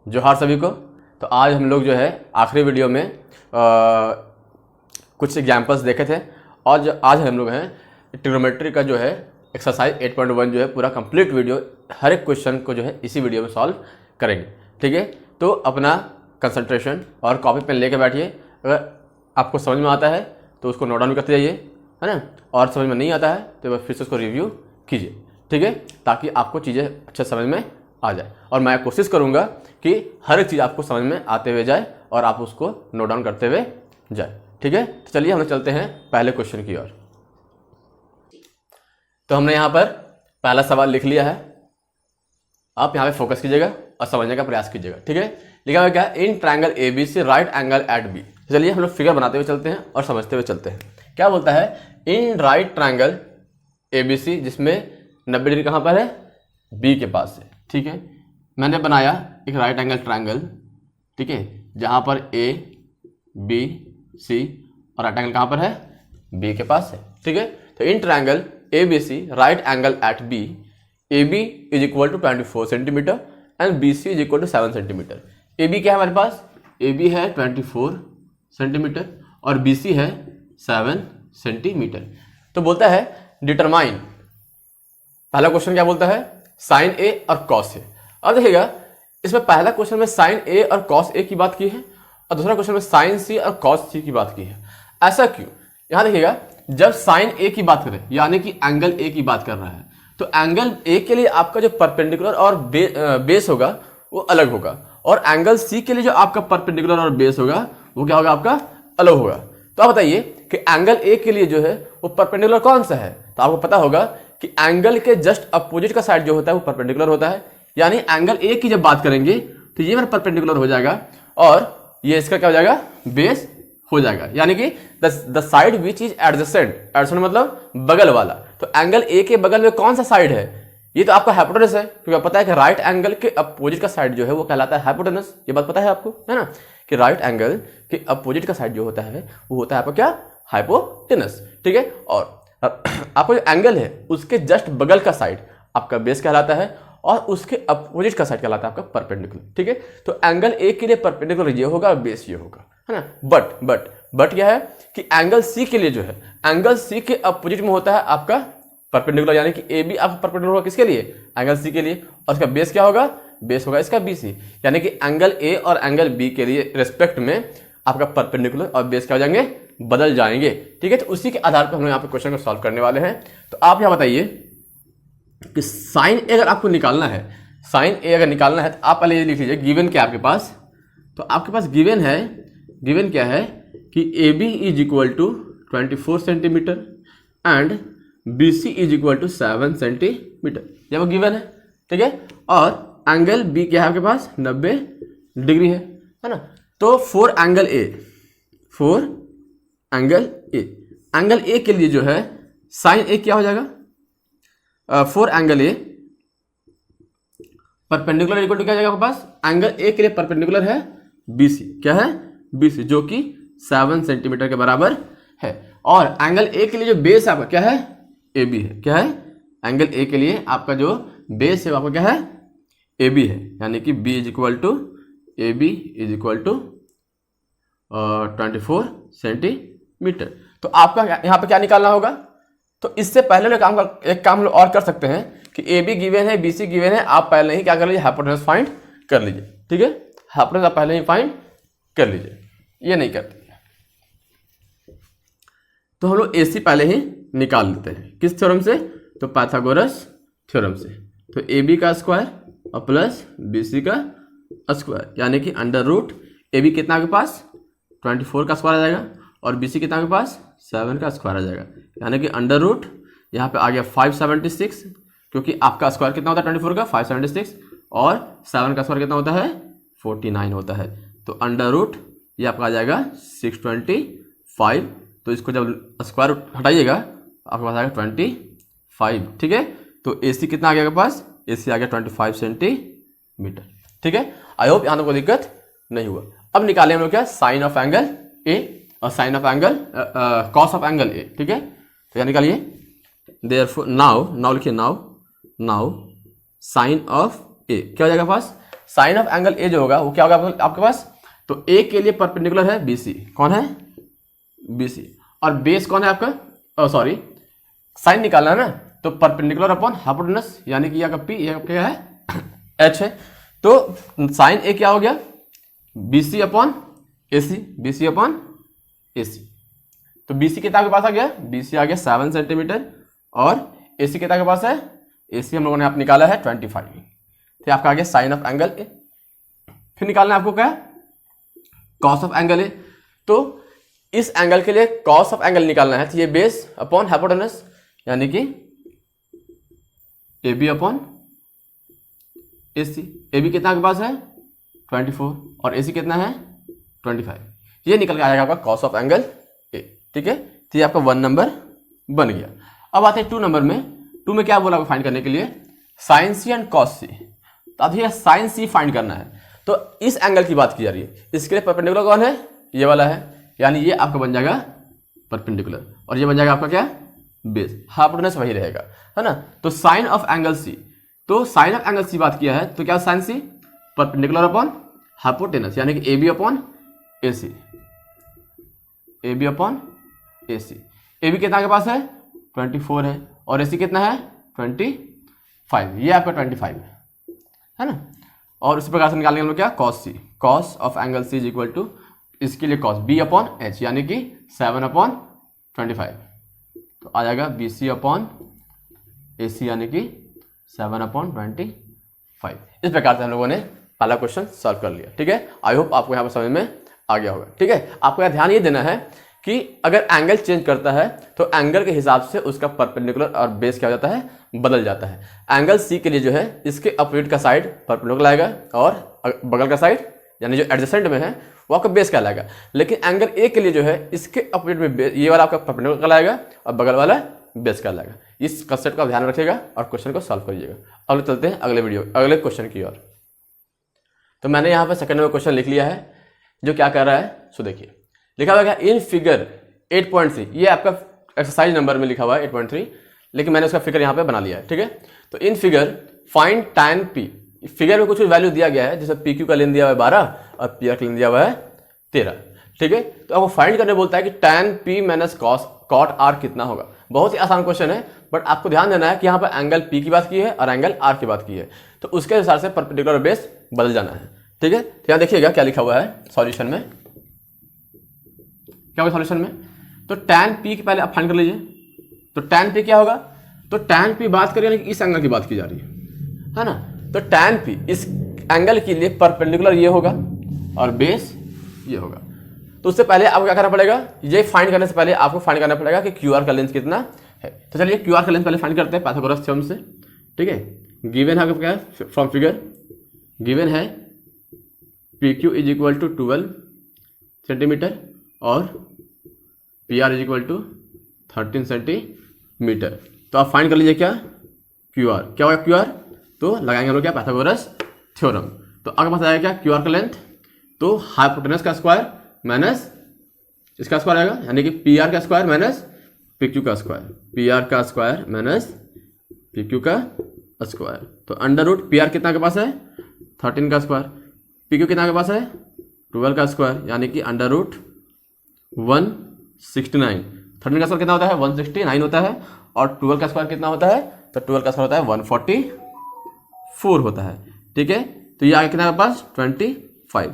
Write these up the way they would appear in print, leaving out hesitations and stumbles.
जोहार सभी को। तो आज हम लोग जो है आखिरी वीडियो में कुछ एग्जाम्पल्स देखे थे और आज हम लोग हैं ट्रिग्नोमेट्री का जो है एक्सरसाइज 8.1 जो है पूरा कंप्लीट वीडियो हर एक क्वेश्चन को जो है इसी वीडियो में सॉल्व करेंगे। ठीक है, तो अपना कंसंट्रेशन और कॉपी पेन लेके बैठिए। अगर आपको समझ में आता है तो उसको नोट डाउन करते जाइए, है ना, और समझ में नहीं आता है तो फिर से उसको रिव्यू कीजिए। ठीक है, ताकि आपको चीज़ें अच्छे समझ में आ जाए और मैं कोशिश करूंगा कि हर एक चीज़ आपको समझ में आते हुए जाए और आप उसको नोट डाउन करते हुए जाए। ठीक है, तो चलिए हम चलते हैं पहले क्वेश्चन की ओर। तो हमने यहाँ पर पहला सवाल लिख लिया है, आप यहाँ पे फोकस कीजिएगा और समझने का प्रयास कीजिएगा। ठीक है, लिखा हुआ क्या है, in triangle ABC right angle at B. चलिए हम लोग फिगर बनाते हुए चलते हैं और समझते हुए चलते हैं। क्या बोलता है, इन राइट ट्रायंगल ABC जिसमें 90 डिग्री कहाँ पर है, बी के पास है। ठीक है, मैंने बनाया एक राइट एंगल ट्रायंगल, ठीक है, जहाँ पर ABC और राइट एंगल कहाँ पर है, बी के पास है। ठीक है, तो in triangle ABC right angle at B, AB is equal to 24 centimetre and BC is equal to 7 centimetre. AB क्या है हमारे पास, AB है 24 सेंटीमीटर और BC है 7 सेंटीमीटर। तो बोलता है डिटरमाइन, पहला क्वेश्चन क्या बोलता है, साइन A और कॉस A। अब देखिएगा इसमें पहला क्वेश्चन में साइन A और कॉस A की बात की है और दूसरा क्वेश्चन में साइन C और कॉस C की बात की है। ऐसा क्यों, यहां देखिएगा जब साइन A की बात करें यानी कि एंगल A की बात कर रहा है तो एंगल A के लिए आपका जो परपेंडिकुलर और बेस होगा वो अलग होगा और एंगल C के लिए जो आपका परपेंडिकुलर और बेस होगा वो क्या होगा, आपका अलग होगा। तो आप बताइए कि एंगल A के लिए जो है वो परपेंडिकुलर कौन सा है, तो आपको पता होगा कि एंगल के जस्ट अपोजिट का साइड जो होता है वो परपेंडिकुलर होता है। यानी एंगल A की जब बात करेंगे तो ये मेरा परपेंडिकुलर हो जाएगा और ये इसका क्या हो जाएगा, बेस हो जाएगा। यानी कि the side which is adjacent, adjacent मतलब बगल वाला। तो एंगल A के बगल में कौन सा साइड है, ये तो आपका हाइपोटेनस है, क्योंकि पता है कि राइट एंगल के अपोजिट का साइड जो है वो कहलाता है हाइपोटेनस। ये बात पता है आपको, है ना, कि राइट एंगल के अपोजिट का साइड जो होता है वो होता है आपका क्या, हाइपोटेनस। ठीक है, और आपका जो एंगल है उसके जस्ट बगल का साइड आपका बेस कहलाता है और उसके अपोजिट का साइड कहलाता है आपका परपेंडिकुलर। ठीक है, तो एंगल A के लिए परपेंडिकुलर ये होगा और बेस ये होगा, है ना। बट क्या है कि एंगल C के लिए जो है, एंगल C के अपोजिट में होता है आपका परपेंडिकुलर, यानी कि AB आपका परपेंडिकुलर होगा किसके लिए, एंगल C के लिए, और इसका बेस क्या होगा, बेस होगा इसका BC। यानी कि एंगल A और एंगल B के लिए रिस्पेक्ट में आपका परपेंडिकुलर और बेस क्या हो जाएंगे, बदल जाएंगे। ठीक है, तो उसी के आधार पर हम यहाँ पे क्वेश्चन को सॉल्व करने वाले हैं। तो आप यहाँ बताइए कि साइन A अगर आपको निकालना है, साइन A अगर निकालना है तो आप पहले ये लिख लीजिए, गिवन क्या आपके पास, तो आपके पास गिवन है, गिवन क्या है कि AB is equal to 24 centimetre and BC is equal to 7 centimetre, ये वो गिवन है। ठीक है, और एंगल B क्या है आपके पास, 90 डिग्री है ना। तो four angle A, four angle A, angle A के लिए जो है साइन A क्या हो जाएगा, for angle A perpendicular equal to क्या जाएगा आपके पास, एंगल A के लिए परपेंडिकुलर है BC, क्या है, BC, जो कि 7 सेंटीमीटर के बराबर है। और एंगल A के लिए जो बेस आपका क्या है, AB है, क्या है, एंगल A के लिए आपका जो बेस है आपका क्या है, AB है। यानी कि B is equal to AB is equal to 24 centimetre. तो आपका यहाँ पे क्या निकालना होगा, तो इससे पहले एक काम और कर सकते हैं कि AB गिवन है, BC गिवन है, आप पहले ही क्या कर लीजिए, हाइपोटेनस फाइंड कर लीजिए। ठीक है, हाइपोटेनस आप पहले ही फाइंड कर लीजिए, ये नहीं करते। तो हम लोग AC पहले ही निकाल लेते हैं, किस थ्योरम से, तो पाइथागोरस थ्योरम से। तो AB का स्क्वायर और प्लस BC का स्क्वायर, यानी कि अंडर रूट AB कितना के पास 24 का स्क्वायर आ जाएगा और BC कितना के पास 7 का स्क्वायर आ जाएगा, यानी कि अंडर रूट यहाँ पे आ गया 576, क्योंकि आपका स्क्वायर कितना होता है 24 का 576 और 7 का स्क्वायर कितना होता है 49 होता है। तो अंडर रूट ये आपका आ जाएगा 625। तो इसको जब स्क्वायर हटाइएगा आपके पास आएगा 25। ठीक है, तो AC कितना आ गया आपके पास, AC आ गया 25 सेंटीमीटर। ठीक है, आई होप यहाँ तो कोई दिक्कत नहीं हुआ। अब निकाले हम लोग क्या, साइन ऑफ एंगल A और sine of angle cos of angle A। ठीक है, तो यहाँ निकालिए, देयरफॉर नाउ लिखिए, नाउ साइन ऑफ A क्या हो जाएगा पास, साइन ऑफ एंगल ए जो होगा वो क्या होगा आपके पास, तो ए के लिए परपेंडिकुलर है बीसी, कौन है, बीसी, और बेस कौन है आपका, सॉरी साइन निकालना है ना, तो परपेंडिकुलर अपॉन हाइपोटेनस, यानी कि यहाँ का पी, यहाँ क्या है एच है, तो साइन ए क्या हो गया, BC upon AC, BC upon AC. तो बीसी कितना के पास आ गया, बीसी आ गया 7 सेंटीमीटर, और एसी कितना के पास है, एसी हम लोगों ने आप निकाला है 25। तो आपका आ गया साइन ऑफ एंगल ए। फिर निकालना है आपको क्या, कॉस ऑफ एंगल ए। तो इस एंगल के लिए कॉस ऑफ एंगल निकालना है, तो ये बेस अपॉन हाइपोटेनस, यानी कि A B upon A C. A B कितना के पास है 24, और ए सी कितना है 25। ये निकल के आएगा आपका कॉस ऑफ एंगल ए, ठीक है। तो ये आपका 1 नंबर बन गया। अब आते हैं 2 नंबर में। 2 में क्या बोला आपको फाइंड करने के लिए, साइन सी एंड कॉस सी। तो अब ये साइन सी फाइंड करना है, तो इस एंगल की बात की जा रही है, इसके लिए परपेंडिकुलर कौन है, ये वाला है, यानी ये आपका बन जाएगा परपेंडिकुलर, और ये बन जाएगा आपका क्या, बेस, हाइपोटेनस वही रहेगा, है ना। तो साइन ऑफ एंगल सी, तो साइन ऑफ एंगल सी बात किया है, तो क्या sine C perpendicular upon hypotenuse, यानी कि A B upon A C, A B upon A C. A B कितना के पास है 24 है, और ए सी कितना है 25, ये आपका 25 है ना। और उसी प्रकार से निकालेंगे हम लोग क्या, cos C, cos of angle C is equal to, इसके लिए कॉस बी अपॉन एच, यानी कि 7 अपॉन 25, तो आ जाएगा बी सी अपॉन ए सी, यानी कि 7 अपॉन 25। इस प्रकार से हम लोगों ने पहला क्वेश्चन सॉल्व कर लिया, ठीक है। आई होप आपको यहाँ पर समझ में आ गया होगा, ठीक है। आपको यहाँ ध्यान ये देना है कि अगर एंगल चेंज करता है तो एंगल के हिसाब से उसका परपेंडिकुलर और बेस क्या हो जाता है, बदल जाता है। एंगल सी के लिए जो है इसके अपोजिट का साइड परपेंडिकुलर आएगा, और बगल का साइड यानी जो एडजेसेंट में है वो आपका बेस कहलाएगा। लेकिन एंगल ए के लिए जो है इसके अपोजिट में ये वाला आपका परपेंडिकुलर कहलाएगा, और बगल वाला बेस कहलाएगा। इस कंसेप्ट का ध्यान रखिएगा और क्वेश्चन को सॉल्व करिएगा। अब चलते हैं अगले क्वेश्चन की ओर। तो मैंने यहाँ पर सेकंड नंबर क्वेश्चन लिख लिया है, जो क्या कर रहा है, सो देखिए लिखा हुआ है इन फिगर 8.3, ये आपका एक्सरसाइज नंबर में लिखा हुआ है 8.3, लेकिन मैंने उसका फिगर यहाँ पे बना लिया है, ठीक है। तो in figure find tan p, figure में कुछ वैल्यू दिया गया है, जैसे पी क्यू का लेन दिया हुआ है 12 और पी आर का लेन दिया हुआ है 13, ठीक है। तो आपको फाइंड करने बोलता है कि tan p minus cot r कितना होगा। बहुत ही आसान क्वेश्चन है, बट आपको ध्यान देना है कि यहाँ पर एंगल p की बात की है और एंगल r की बात की है, तो उसके हिसाब से परपेंडिकुलर बेस बदल जाना है, ठीक है। तो यहाँ देखिएगा क्या लिखा हुआ है सॉल्यूशन में, क्या होगा सॉल्यूशन में, तो tan p के पहले आप फाइंड कर लीजिए। तो tan p क्या होगा, तो tan p बात करिए इस एंगल की बात की जा रही है ना। तो tan p इस एंगल के लिए परपेंडिकुलर ये होगा और बेस ये होगा। तो उससे पहले आपको क्या करना पड़ेगा, ये फाइंड करने से पहले आपको फाइंड करना पड़ेगा कि क्यू आर का लेंथ कितना है। तो चलिए क्यू आर का लेंथ पहले फाइंड करते हैं पाइथागोरस थ्योरम से, ठीक है। गिवन है क्या है फ्रॉम फिगर, गिवन है P Q is equal to 12 centimetre और P R is equal to 13 centimetre. तो आप फाइंड कर लीजिए क्या, क्यू आर, क्या होगा क्यू आर, तो लगाएंगे हम लोग क्या पाइथागोरस थ्योरम। तो आपके पास आएगा क्या क्यू आर का लेंथ, तो हाइपोटेनस का स्क्वायर माइनस इसका स्क्वायर आएगा, यानी कि पी आर का स्क्वायर माइनस पी क्यू का स्क्वायर, पी आर का स्क्वायर माइनस पी क्यू का स्क्वायर। तो अंडर रूट पी आर कितना के पास है 13 का स्क्वायर, पी क्यू कितना के पास है 12 का स्क्वायर, यानी कि अंडर रूट 169। 13 का स्क्वायर कितना होता है 169 होता है, और 12 का स्क्वायर कितना होता है, तो 12 का स्क्वायर होता है 144 होता है, ठीक है। तो ये आगे कितना आपके पास 25,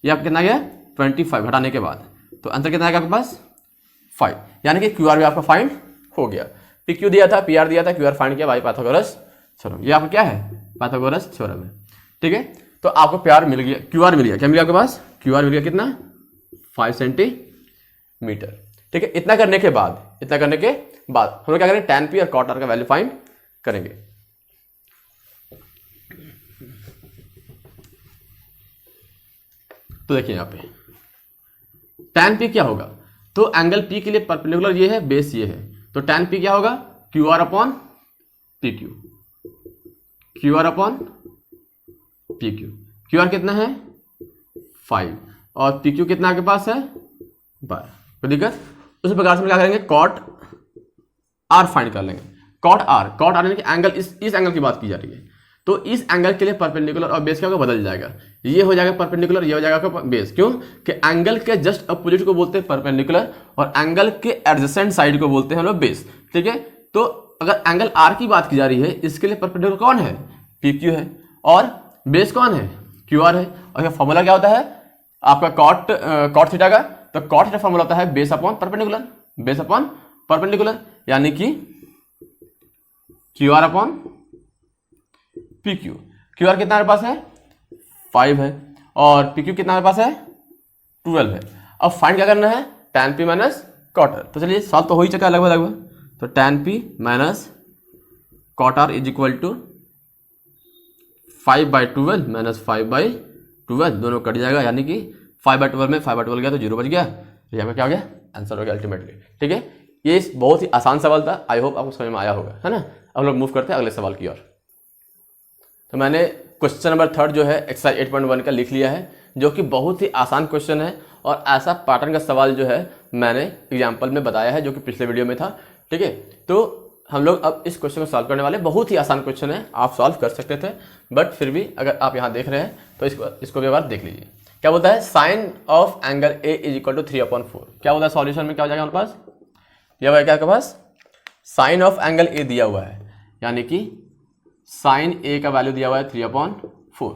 ये आपका कितना गया 25 हटाने के बाद, तो आंसर कितना आएगा आपके पास 5, यानी कि क्यू आर भी आपका फाइंड हो गया। पी क्यू दिया था, पी आर दिया था, क्यू आर फाइंड किया बाई पाइथागोरस थ्योरम। ये आपका क्या है पाइथागोरस थ्योरम है, ठीक है। तो आपको प्यार मिल गया, क्यू आर मिल गया, क्या मिल गया आपके पास, क्यू आर मिल गया कितना 5 सेंटीमीटर, ठीक है। इतना करने के बाद हम लोग क्या करेंगे tan p और cot r का वैल्यू फाइंड करेंगे। तो देखिए यहाँ पे tan p क्या होगा, तो एंगल p के लिए परपेंडिकुलर ये है, बेस ये है, तो tan p क्या होगा Q R upon P Q, Q R upon P Q. Q R कितना है 5 और पी क्यू कितना आपके पास है 12, कोई दिक्कत। उसी प्रकार से हम क्या करेंगे कॉट आर फाइंड कर लेंगे, कॉट आर यानी कि एंगल इस एंगल की बात की जा रही है, तो इस एंगल के लिए परपेंडिकुलर और बेस क्या होगा, बदल जाएगा। ये हो जाएगा परपेंडिकुलर, ये हो जाएगा बेस। क्यों कि एंगल के जस्ट अपोजिट को बोलते हैं परपेंडिकुलर और एंगल के एडजेसेंट साइड को बोलते हैं हम लोग बेस। ठीक है, तो अगर एंगल आर की बात की जा रही है, इसके लिए परपेंडिकुलर कौन है, पी क्यू है, और बेस कौन है, क्यू आर है। और यह फॉर्मूला क्या होता है आपका कॉट थीटा का, तो कॉट थीटा फॉर्मूला होता है base upon perpendicular, base upon perpendicular, यानी कि Q R upon P Q. Q R कितना हमारे पास है 5 है और पी क्यू कितना हमारे पास है 12 है। अब फाइंड क्या करना है, tan p minus cot R. तो चलिए सॉल्व तो हो ही चुका है लगभग। तो tan p minus cot R is equal to 5/12 minus 5/12, दोनों कट जाएगा, यानी कि 5/12 में 5/12 गया तो 0 बच गया। यहाँ पे क्या हो गया, आंसर हो गया अल्टीमेटली। ठीक है, ये बहुत ही आसान सवाल था, आई होप आपको समझ में आया होगा, है ना। अब लोग मूव करते हैं अगले सवाल की ओर। तो मैंने क्वेश्चन नंबर 3 जो है एक्सरसाइज 8.1 का लिख लिया है, जो कि बहुत ही आसान क्वेश्चन है और ऐसा पैटर्न का सवाल जो है मैंने एग्जाम्पल में बताया है, जो कि पिछले वीडियो में था। ठीक है, तो हम लोग अब इस क्वेश्चन को सॉल्व करने वाले। बहुत ही आसान क्वेश्चन है, आप सॉल्व कर सकते थे, बट फिर भी अगर आप यहाँ देख रहे हैं तो इसको भी एक बार देख लीजिए। क्या बोलता है, sine of angle A is equal to 3/4। क्या बोलता है सॉल्यूशन में, क्या हो जाएगा हमारे पास, दिया हुआ है क्या आपके पास, साइन ऑफ एंगल ए दिया हुआ है, यानी कि साइन ए का वैल्यू दिया हुआ है 3/4,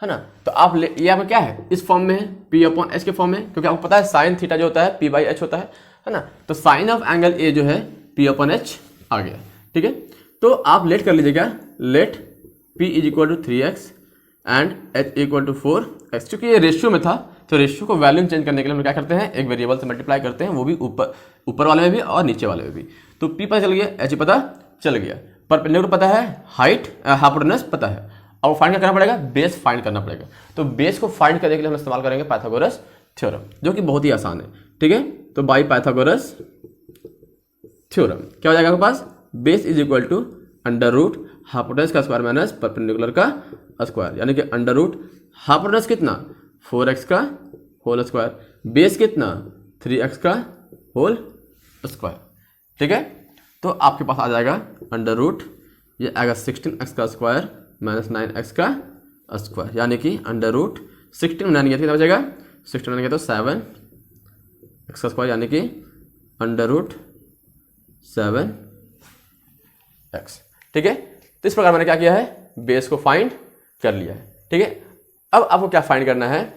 है ना। तो आप ये यहाँ पे क्या है, इस फॉर्म में है, p/h के फॉर्म में, क्योंकि आपको पता है साइन थीटा जो होता है p/h होता है ना। तो साइन ऑफ एंगल ए जो है p/h आ गया। ठीक है, तो आप लेट कर लीजिएगा, let p is equal to 3x and h equal to 4x। चूंकि ये रेशियो में था तो रेशियो को वैल्यू चेंज करने के लिए हम क्या करते हैं, एक वेरिएबल से मल्टीप्लाई करते हैं, वो भी ऊपर वाले में भी और नीचे वाले में भी। तो p पता चल गया, h पता चल गया, परपेंडिकुलर पता है, हाइट हाइपोटेनस पता है। अब फाइंड करना पड़ेगा, बेस फाइंड करना पड़ेगा। तो बेस को फाइंड करने के लिए हम इस्तेमाल करेंगे पाइथागोरस थ्योरम, जो कि बहुत ही आसान है। ठीक है, तो बाय पाइथागोरस थ्योरम क्या हो जाएगा आपके पास, base is equal to under root hypotenuse का स्क्वायर माइनस परपेंडिकुलर का स्क्वायर, यानी कि अंडर रूट हाइपोटेनस कितना 4x का होल स्क्वायर, बेस कितना 3x का होल स्क्वायर। ठीक है, तो आपके पास आ जाएगा अंडर रूट, ये आएगा 16x का स्क्वायर माइनस 9x का स्क्वायर, यानी कि अंडर रूट 16 में 9 गया कितना बचेगा, 16 में गया तो 7x का स्क्वायर, यानी कि अंडर रूट 7x। ठीक है, तो इस प्रकार मैंने क्या किया है, बेस को फाइंड कर लिया है। ठीक है, अब आपको क्या फाइंड करना है,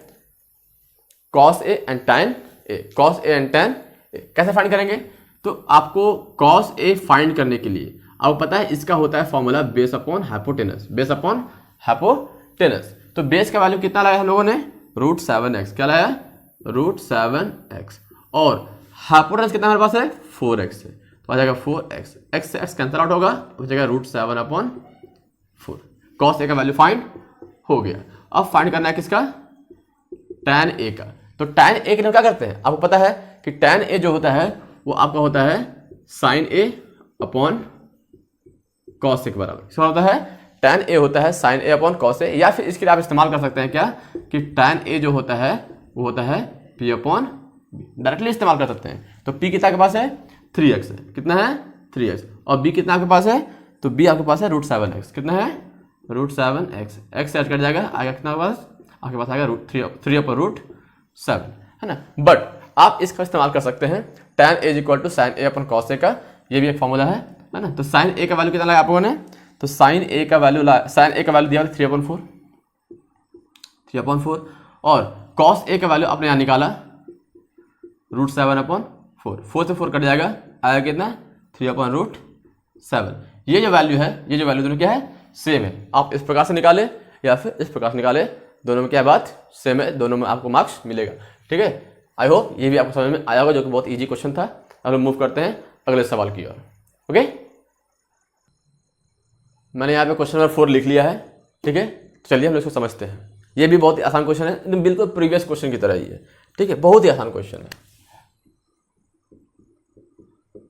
cos a and tan a, cos a and tan a कैसे फाइंड करेंगे। तो आपको cos a फाइंड करने के लिए आपको पता है इसका होता है formula base upon hypotenuse, base upon hypotenuse. तो बेस का वैल्यू कितना लाया हम लोगों ने, √7x, क्या लाया √7x, और हाइपोटेनस कितना हमारे पास है 4x है, तो आ जाएगा 4x, x से x कैंसिल आउट होगा, हो जाएगा √7/4। cos a का वैल्यू फाइंड हो गया। अब फाइंड करना है किसका, tan a का। तो tan a के लिए क्या करते हैं, आपको पता है कि tan a जो होता है वो आपका होता है sin a upon cos a के बराबर। क्या होता है, tan a होता है sin a upon cos a, या फिर इसके लिए आप इस्तेमाल कर सकते हैं क्या, कि tan a जो होता है वो होता है p अपॉन b, डायरेक्टली इस्तेमाल कर सकते हैं। तो p कितना के पास है 3x है, कितना है 3x, और b कितना आपके पास है, तो b आपके पास है √7x, कितना है √7x, x से कट जाएगा, आएगा कितना आपके पास आएगा √3/√7, है ना। बट आप इसका इस्तेमाल कर सकते हैं tan a equal to sin a upon cos a का, ये भी एक फॉर्मूला है ना। तो sin a का वैल्यू कितना लाया आप लोगों ने, तो sin a का वैल्यू दिया 3/4, और cos a का वैल्यू आपने यहाँ निकाला √7/4, 4 से 4 कट जाएगा, आएगा कितना 3/√7। ये जो वैल्यू है, ये जो वैल्यू दोनों क्या है, सेम है। आप इस प्रकार से निकाले या फिर इस प्रकार से निकाले, दोनों में क्या बात सेम है, दोनों में आपको मार्क्स मिलेगा। ठीक है, आई होप ये भी आपको समझ में आया होगा, जो कि बहुत इजी क्वेश्चन था। अब हम मूव करते हैं अगले सवाल की ओर। ओके, मैंने यहाँ पे क्वेश्चन नंबर 4 लिख लिया है। ठीक है, चलिए हम इसको समझते हैं। ये भी बहुत ही आसान क्वेश्चन है, एकदम बिल्कुल प्रीवियस क्वेश्चन की तरह ही है। ठीक है, बहुत ही आसान क्वेश्चन है।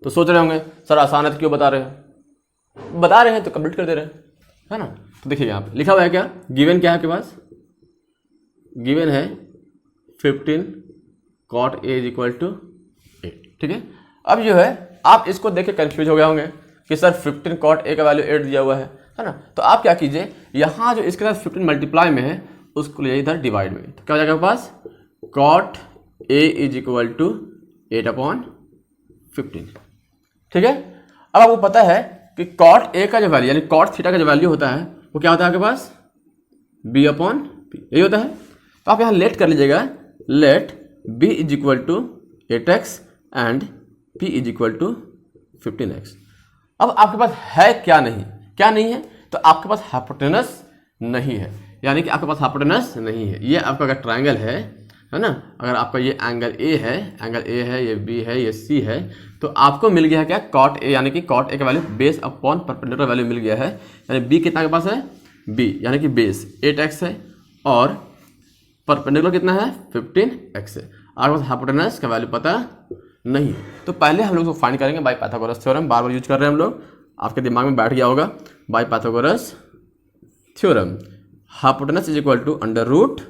तो सोच रहे होंगे सर आसान है तो क्यों बता रहे हैं तो कंप्लीट कर दे रहे हैं, है ना। तो देखिए यहाँ पे लिखा हुआ है क्या, गिवन क्या है आपके पास, गिवन है 15 cot a is equal to 8। ठीक है, अब जो है आप इसको देख के कंफ्यूज हो गए होंगे कि सर 15 cot a का वैल्यू 8 दिया हुआ है, है ना। तो आप क्या कीजिए, यहाँ जो इसके साथ 15 मल्टीप्लाई में है उसको ले इधर डिवाइड में, तो क्या हो जाएगा आपके पास cot a is equal to 8/15। ठीक है। अब आपको पता है कि cot a का जो वैल्यू यानी cot थीटा का जो वैल्यू होता है वो क्या होता है आपके पास b/p, यही होता है। तो आप यहाँ लेट कर लीजिएगा, let b is equal to 8x and p is equal to 15x। अब आपके पास है क्या नहीं है, तो आपके पास हाइपोटेनस नहीं है, यानी कि आपके पास हाइपोटेनस नहीं है। ये आपका अगर ट्रायंगल है ना, अगर आपका ये एंगल ए है, ये बी है, ये सी है, तो आपको मिल गया है क्या cot a, यानी कि cot a का value base upon perpendicular value मिल गया है, यानी बी कितना के पास है b, यानी कि बेस 8x है और परपेंडिकुलर कितना है 15x है। आपके पास हाइपोटेनस का वैल्यू पता नहीं है, तो पहले हम लोग उसको फाइंड करेंगे बाय पाइथागोरस थ्योरम। बार बार यूज कर रहे हैं हम लोग, आपके दिमाग में बैठ गया होगा। By Pythagoras theorem hypotenuse is equal to under root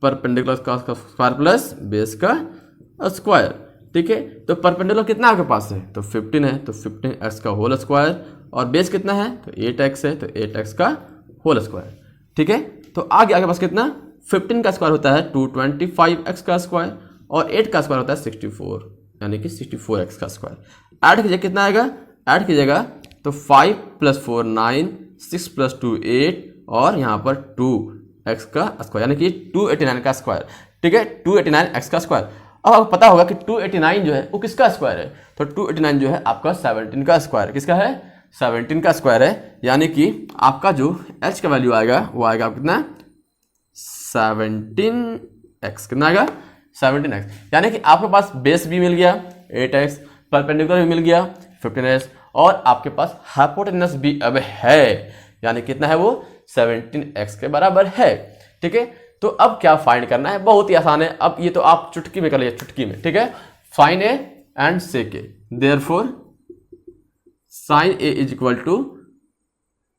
perpendicular का स्क्वायर प्लस बेस का स्क्वायर। ठीक है, तो परपेंडिकुलर कितना आपके पास है, तो 15 है, तो 15x का होल स्क्वायर, और बेस कितना है, तो 8x है, तो 8x का होल स्क्वायर। ठीक है, तो आगे आपके पास कितना 15 का स्क्वायर होता है 225x का स्क्वायर, और 8 का स्क्वायर होता है 64, यानी कि 64x का स्क्वायर। ऐड कीजिए, कितना आएगा, ऐड कीजिएगा तो 5 + 4 9, 6 + 2 8, और यहाँ पर 2x का स्क्वायर, यानी कि 289 का स्क्वायर। ठीक है, 289x का स्क्वायर। अब आपको पता होगा कि 289 जो है वो किसका स्क्वायर है, तो 289 जो है आपका 17 का स्क्वायर। किसका है, 17 का स्क्वायर है, यानी कि आपका जो h का वैल्यू आएगा वो आएगा कितना 17x, कितना आएगा 17x, यानी कि आपके पास बेस भी मिल गया 8x, परपेंडिकुलर भी मिल गया 15x, और आपके पास हाइपोटेनस भी अब है, यानी कितना है वो 17x के बराबर है। ठीक है, तो अब क्या फाइंड करना है, बहुत ही आसान है। अब ये तो आप चुटकी में कर लीजिए, चुटकी में। ठीक है, fine A and sec A, therefore sine A is equal to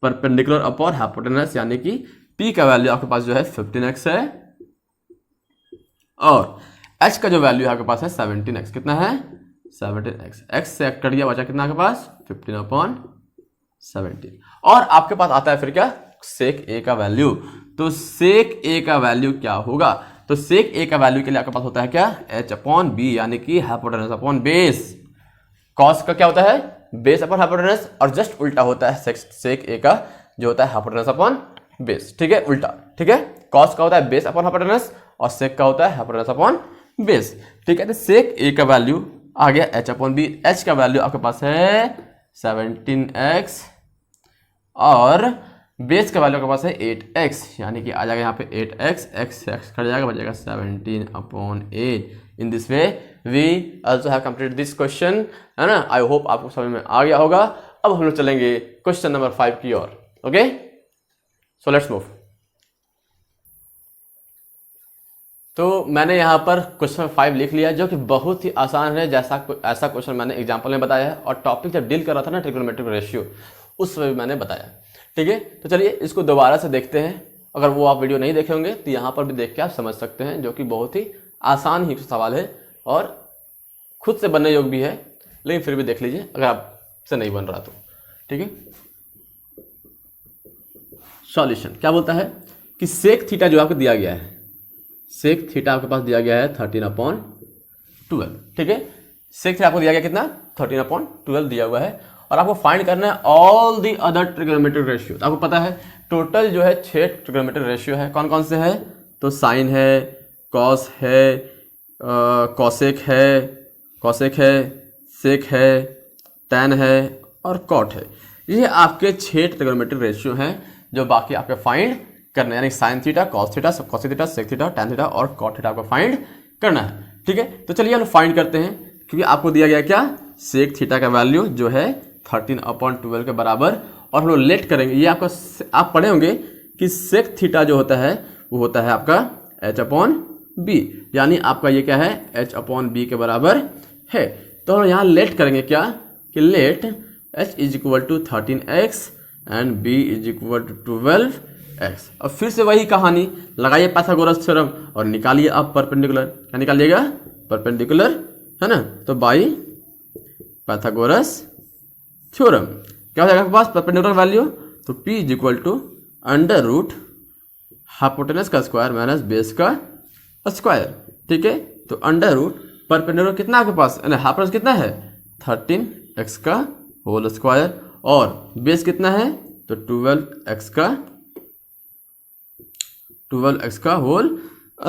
perpendicular upon hypotenuse, यानी कि p का वैल्यू आपके पास जो है 15x है, और h का जो वैल्यू आपके पास है 17x, कितना है 17x, x से कट गया, बचा कितना आपके पास 15/17, और आपके पास आता है फिर क्या सेक a का वैल्यू। तो सेक a का वैल्यू क्या होगा, तो सेक a का वैल्यू के लिए आपके पास होता है क्या h/b, यानी कि हाइपोटेनस अपॉन बेस। कॉस का क्या होता है बेस अपॉन हाइपोटेनस, और जस्ट उल्टा होता है सेक a का जो होता है हाइपोटेनस अपॉन बेस। ठीक है, उल्टा। ठीक है, कॉस का होता है बेस अपॉन हाइपोटेनस, और सेक का होता है हाइपोटेनस अपॉन बेस। ठीक है, तो सेक a का वैल्यू आ गया h/b, h का वैल्यू आपके पास है 17x, और बेस का वैल्यू आपके पास है 8x, यानी कि आ जाएगा यहाँ पे 8x, x से x कट जाएगा, बचेगा 17/8। In this way we also have completed this question, है ना। आई होप आपको समझ में आ गया होगा। अब हम लोग चलेंगे क्वेश्चन नंबर 5 की ओर। Okay, so let's move. तो मैंने यहाँ पर क्वेश्चन 5 लिख लिया, जो कि बहुत ही आसान है, ऐसा क्वेश्चन मैंने एग्जाम्पल में बताया है, और टॉपिक जब डील कर रहा था ना ट्रिग्नोमेट्रिक रेशियो, उस समय भी मैंने बताया। ठीक है, तो चलिए इसको दोबारा से देखते हैं। अगर वो आप वीडियो नहीं देखे होंगे तो यहाँ पर भी देख के आप समझ सकते हैं, जो कि बहुत ही आसान ही सवाल है और खुद से बनने योग्य भी है, लेकिन फिर भी देख लीजिए अगर आपसे नहीं बन रहा तो। ठीक है, सॉल्यूशन क्या बोलता है कि सेक थीटा जो आपको दिया गया है, सेक थीटा आपके पास दिया गया है 13/12। ठीक है, सेक थीटा आपको दिया गया कितना 13/12 दिया हुआ है, और आपको फाइंड करना है all the other trigonometric ratio. तो आपको पता है टोटल जो है 6 ट्रिग्नोमेट्रिक रेशियो है। कौन कौन से है, तो साइन है, कॉस है, कॉसेक है, सेक है, टैन है, और कॉट है। ये आपके 6 ट्रिग्नोमेट्रिक रेशियो हैं जो बाकी आपके फाइंड करना है, यानी sine theta, cos theta, cosec theta, sec theta, tan theta और कॉट थीटा आपको फाइंड करना है। ठीक है, तो चलिए हम फाइंड करते हैं, क्योंकि आपको दिया गया क्या सेक थीटा का वैल्यू जो है 13/12 के बराबर, और हम लोग लेट करेंगे। ये आपका आप पढ़े होंगे कि सेक थीटा जो होता है वो होता है आपका h/b, यानी आपका ये क्या है h/b के बराबर है। तो हम यहाँ लेट करेंगे क्या कि let h is equal to 13x and b is equal to 12x। अब फिर से वही कहानी लगाइए पाइथागोरस थ्योरम और निकालिए आप परपेंडिकुलर। क्या निकालिएगा परपेंडिकुलर, है ना। तो बाई पाइथागोरस थ्योरम क्या हो जाएगा आपके पास परपेंडिकुलर वैल्यू, तो P is equal to under root hypotenuse का स्क्वायर माइनस बेस का स्क्वायर। ठीक है, तो अंडर रूट परपेंडिकुलर कितना आपके पास, हाइपोटेनस कितना है 13x का होल स्क्वायर और बेस कितना है तो 12x का होल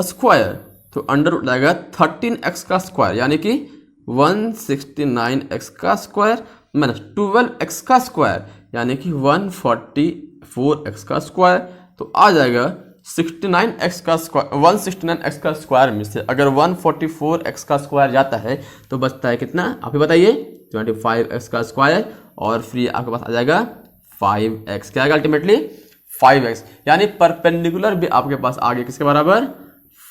स्क्वायर। तो अंडर रूट आएगा 13x का स्क्वायर यानी कि 169x का स्क्वायर माइनस 12x का स्क्वायर यानी कि 144x का स्क्वायर। तो आ जाएगा 69x का स्क्वायर, 169x का स्क्वायर में से अगर 144x का स्क्वायर जाता है तो बचता है कितना आप ही बताइए 25x का स्क्वायर और फिर आपके पास आ जाएगा 5x। क्या आएगा अल्टीमेटली 5x, यानी परपेंडिकुलर भी आपके पास आ गया किसके बराबर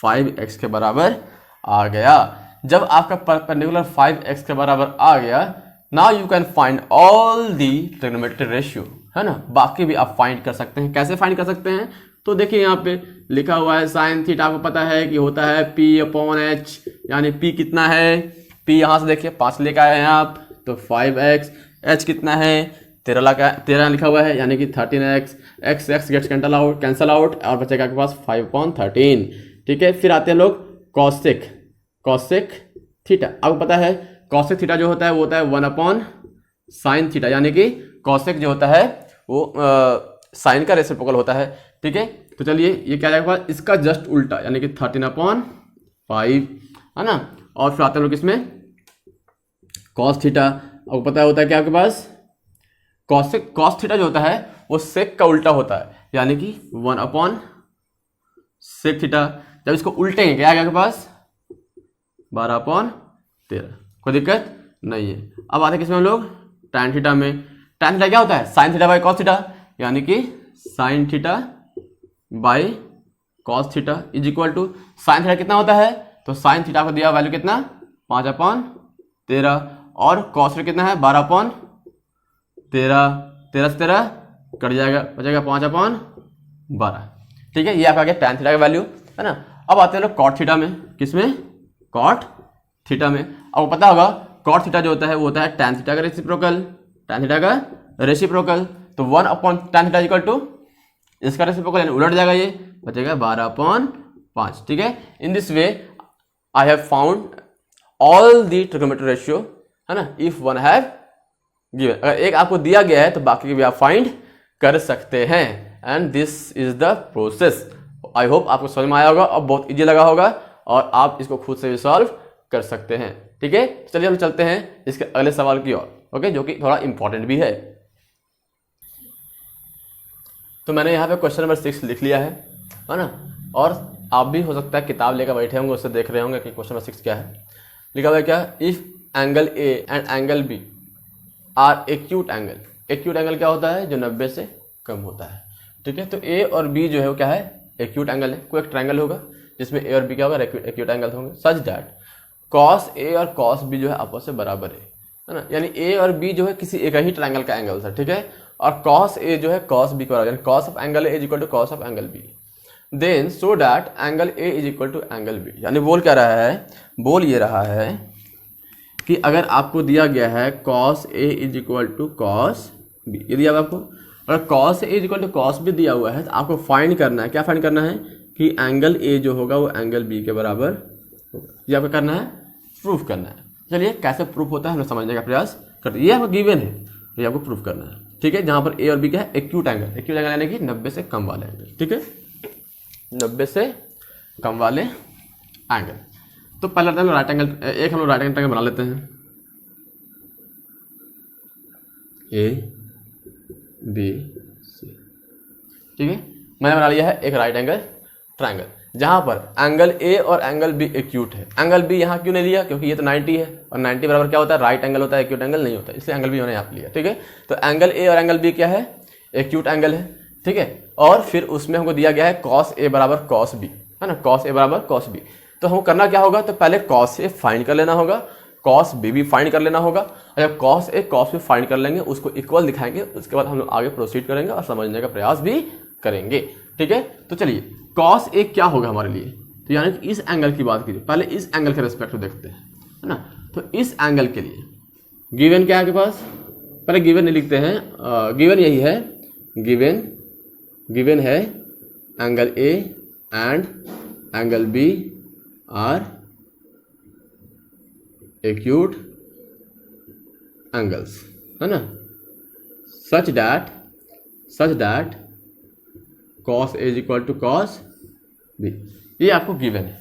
5x के बराबर आ गया। जब आपका परपेंडिकुलर 5x के बराबर आ गया, now you can find all the trigonometric ratio, है ना। बाकी भी आप फाइंड कर सकते हैं। कैसे फाइंड कर सकते हैं, तो देखिए यहाँ पे लिखा हुआ है साइन थीटा, आपको पता है कि होता है P/H, यानी P कितना है, P यहाँ से देखिए 5 लेकर आए हैं आप तो 5x, H कितना है 13 लिखा हुआ है यानी कि 13x, x gets cancel out और बचेगा आपके पास 5/13। ठीक है, फिर आते हैं लोग कॉसेक थीटा। आपको पता है कॉसेक थीटा जो होता है वो होता है 1/sin थीटा, यानी कि कॉसेक जो होता है वो साइन का रेसिप्रोकल होता है। ठीक है, तो चलिए ये क्या जाएगा इसका जस्ट उल्टा यानी कि 13/5, है ना। और फिर आते हैं लोग इसमें कॉस थीटा। आपको पता होता है क्या आपके पास कॉस थीटा जो होता है वो सेक का उल्टा होता है यानी कि 1/sec थीटा। जब इसको उल्टेंगे क्या आएगा आपके पास 12/13, कोई दिक्कत नहीं है। अब आते हैं किसमें हम लोग tan थीटा में। tan थीटा क्या होता है sin theta by cos theta, यानी कि sin theta by cos theta is equal to sin theta कितना होता है, तो sin थीटा को दिया वैल्यू कितना 5/13 और cos थीटा कितना है 12/13, 13 से 13 कट जाएगा, बचेगा 5/12। ठीक है, ये आपका आ गया tan थीटा का वैल्यू, है ना। अब आते हैं लोग cot थीटा में। किसमें cot थीटा में। आपको पता होगा cot थीटा जो होता है वो होता है tan थीटा का रेसिप्रोकल, तो 1/tan थीटा इक्वल टू इसका रेसिप्रोकल यानी उलट जाएगा, ये बचेगा 12/5। ठीक है, in this way I have found all the trigonometric ratio, है ना, इफ वन हैव गिवन। अगर एक आपको दिया गया है तो बाकी के भी आप फाइंड कर सकते हैं, and this is the process. I hope आपको समझ में आया होगा और बहुत इजी लगा होगा और आप इसको खुद से भी सॉल्व कर सकते हैं। ठीक है, चलिए हम चलते हैं इसके अगले सवाल की ओर, ओके, जो कि थोड़ा इंपॉर्टेंट भी है। तो मैंने यहाँ पे क्वेश्चन नंबर 6 लिख लिया है ना, और आप भी हो सकता है किताब लेकर बैठे होंगे उससे देख रहे होंगे कि क्वेश्चन नंबर 6 क्या है। लिखा हुआ है क्या, if angle A and angle B are acute angle. Acute angle क्या होता है, जो 90 से कम होता है। ठीक है, तो ए और बी जो है वो क्या है एक्यूट एंगल है। कोई एक ट्रायंगल होगा जिसमें ए और बी क्या होगा एक्यूट एंगल होंगे, सच दैट कॉस ए और कॉस बी जो है आपस में बराबर है ना, यानी ए और बी जो है किसी एक ही ट्रायंगल का एंगल है। ठीक है, और कॉस ए जो है कॉस बी के बराबर, यानी cos of angle A is equal to cos of angle B, then so that angle A is equal to angle B. यानी बोल क्या रहा है, बोल ये रहा है कि अगर आपको दिया गया है cos A is equal to cos B, ये दिया आपको, अगर cos A is equal to cos B दिया हुआ है तो आपको फाइंड करना है, क्या फाइंड करना है कि एंगल ए जो होगा वो एंगल बी के बराबर होगा। ये आपको करना है, प्रूफ करना है। चलिए कैसे प्रूफ होता है हम समझने का प्रयास करते हैं। ये आपको गिवन है, ये आपको प्रूफ करना है। ठीक है, जहां पर ए और बी क्या है एक्यूट एंगल यानी कि 90 से कम वाले एंगल। ठीक है, 90 से कम वाले एंगल। तो पहले हम लोग राइट एंगल, एक हम लोग राइट एंगल ट्रायंगल बना लेते हैं, ए बी सी। ठीक है, मैंने बना लिया है एक राइट एंगल ट्रायंगल जहां पर एंगल ए और एंगल बी एक्यूट है। एंगल बी यहाँ क्यों नहीं लिया, क्योंकि ये तो 90 है और 90 बराबर क्या होता है राइट एंगल होता है, एक्यूट एंगल नहीं होता, इसलिए एंगल बी मैंने यहाँ पे लिया। ठीक है, तो एंगल ए और एंगल बी क्या है एक्यूट एंगल है। ठीक है, और फिर उसमें हमको दिया गया है कॉस ए बराबर कॉस बी, है ना, कॉस ए बराबर कॉस बी। तो हमको करना क्या होगा, तो पहले कॉस ए फाइंड कर लेना होगा, कॉस बी भी फाइंड कर लेना होगा। और जब cos A cos B find कर लेंगे उसको इक्वल दिखाएंगे, उसके बाद हम लोग आगे प्रोसीड करेंगे और समझने का प्रयास भी करेंगे। ठीक है, तो चलिए कॉस ए क्या होगा हमारे लिए, तो यानी कि इस एंगल की बात कीजिए, पहले इस एंगल के रेस्पेक्ट में देखते हैं, है ना। तो इस एंगल के लिए गिवन क्या है आपके पास पहले गिवन नहीं लिखते हैं, गिवन यही है, गिवन है angle A and angle B are acute angles, है ना, such that cos A is equal to cos B, ये आपको गिवन है,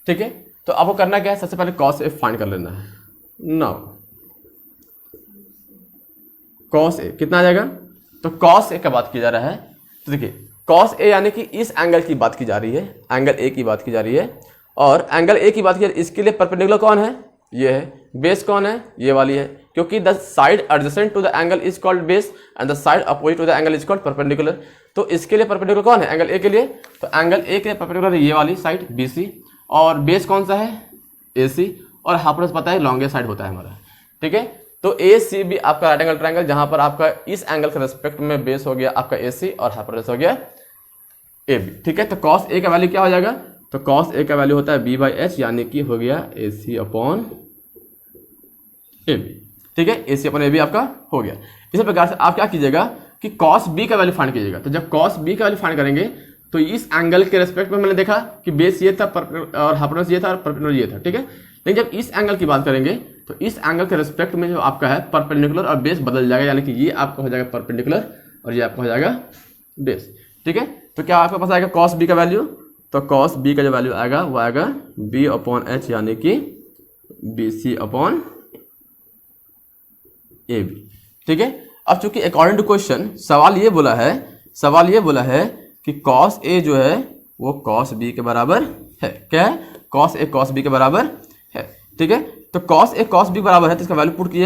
ठीक है। तो आपको करना क्या है, सबसे पहले cos A फाइंड कर लेना है। नाउ cos A कितना आ जाएगा, तो cos A का बात की जा रहा है, तो देखिए cos A यानी कि इस एंगल की बात की जा रही है, एंगल A की बात की जा रही है, और एंगल A की बात की जा रही है, इसके लिए परपेंडिकुलर कौन है, ये है, बेस कौन है, ये वाली है, क्योंकि the side adjacent to the angle is called base and the side opposite to the angle is called perpendicular. तो इसके लिए परपेंडिकुलर कौन है, एंगल ए के लिए, तो एंगल ए के लिए परपेंडिकुलर ये वाली साइड BC, और बेस कौन सा है, AC, और हाइपोटेनस पता है लॉन्गेस्ट साइड होता है हमारा, ठीक है। तो ACB आपका राइट एंगल ट्रायंगल, जहां पर आपका इस एंगल के रेस्पेक्ट में बेस हो गया आपका AC और हाइपोटेनस हो गया AB, ठीक है। तो cos A का वैल्यू क्या हो जाएगा, तो cos A का वैल्यू होता है B/H, यानी कि हो गया AC अपॉन AB, ठीक है, AC अपॉन AB आपका हो गया। इसी प्रकार से आप क्या कीजिएगा कि cos B का वैल्यू फाइंड कीजिएगा। तो जब cos B का वैल्यू फाइंड करेंगे तो इस एंगल के रेस्पेक्ट में मैंने देखा कि बेस ये था और हाइपोटेनस ये था और परपेंडिकुलर ये था, ठीक है। लेकिन जब इस एंगल की बात करेंगे तो इस एंगल के रेस्पेक्ट में जो आपका है परपेंडिकुलर और बेस बदल जाएगा, यानी कि ये आपका हो जाएगा परपेंडिकुलर और ये आपका हो जाएगा बेस, ठीक है। तो क्या आपके पास आएगा cos B का वैल्यू, तो cos B का जो वैल्यू आएगा वो आएगा B अपॉन H, यानी कि BC अपॉन AB, ठीक है। अब चूंकि अकॉर्डिंग टू क्वेश्चन सवाल ये बोला है कि cos A जो है वो cos B के बराबर है, क्या है, cos A cos B के बराबर है, ठीक है। तो cos A cos B के बराबर है, तो इसका वैल्यू पुट कीजिए,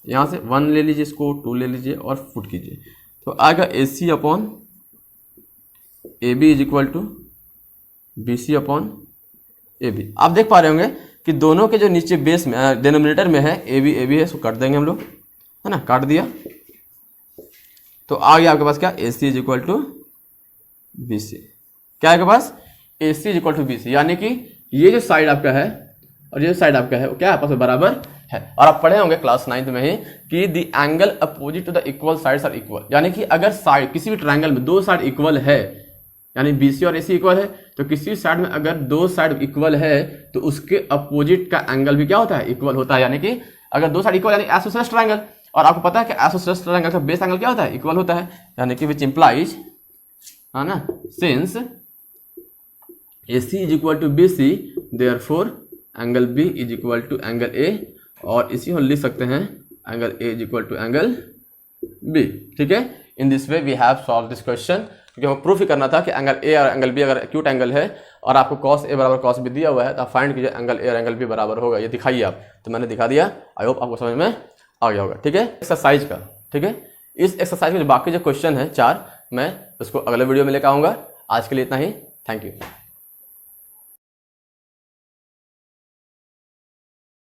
यहाँ से 1 ले लीजिए, इसको 2 ले लीजिए और पुट कीजिए, तो आएगा AC upon AB is equal to BC upon AB। आप देख पा रहे होंगे कि दोनों के जो नीचे बेस में डिनोमिनेटर में है AB है, इसको काट देंगे हम लोग, है ना, काट दिया, तो आ गया आपके पास क्या, AC is equal to BC, क्या है आपके पास, AC is equal to BC, यानी कि ये जो साइड आपका है और ये जो साइड आपका है वो क्या आपस में बराबर है। और आप पढ़े होंगे क्लास 9th में ही कि the angle opposite to the equal sides are equal, यानी कि अगर साइड किसी भी ट्रायंगल में दो साइड इक्वल है, यानी BC और AC इक्वल है, तो किसी साइड में अगर दो साइड इक्वल है तो उसके अपोजिट का एंगल भी क्या होता है, इक्वल होता है। यानी कि अगर दो साइड इक्वल यानी आइसोसेलेस ट्रायंगल, और आपको पता है कि आइसोसेलेस ट्रायंगल का बेस एंगल क्या होता है, इक्वल होता है, यानी कि विच इंप्लाइज, है ना, since AC is equal to BC therefore angle B is equal to angle A, और इसी को लिख सकते हैं angle A is equal to angle B, ठीक है। In this way we have solve this question, क्योंकि हमें प्रूफ ही करना था कि एंगल A और एंगल B अगर एक्यूट एंगल है और आपको cos A बराबर cos B दिया हुआ है, तो आप फाइंड कीजिए एंगल A और एंगल B बराबर होगा, ये दिखाइए आप। तो मैंने दिखा दिया, आई होप आपको समझ में आ गया होगा, ठीक है। एक्सरसाइज का, ठीक है, इस एक्सरसाइज के जो बाकी जो क्वेश्चन है 4 मैं उसको अगले वीडियो में लेकर आऊँगा। आज के लिए इतना ही, थैंक यू।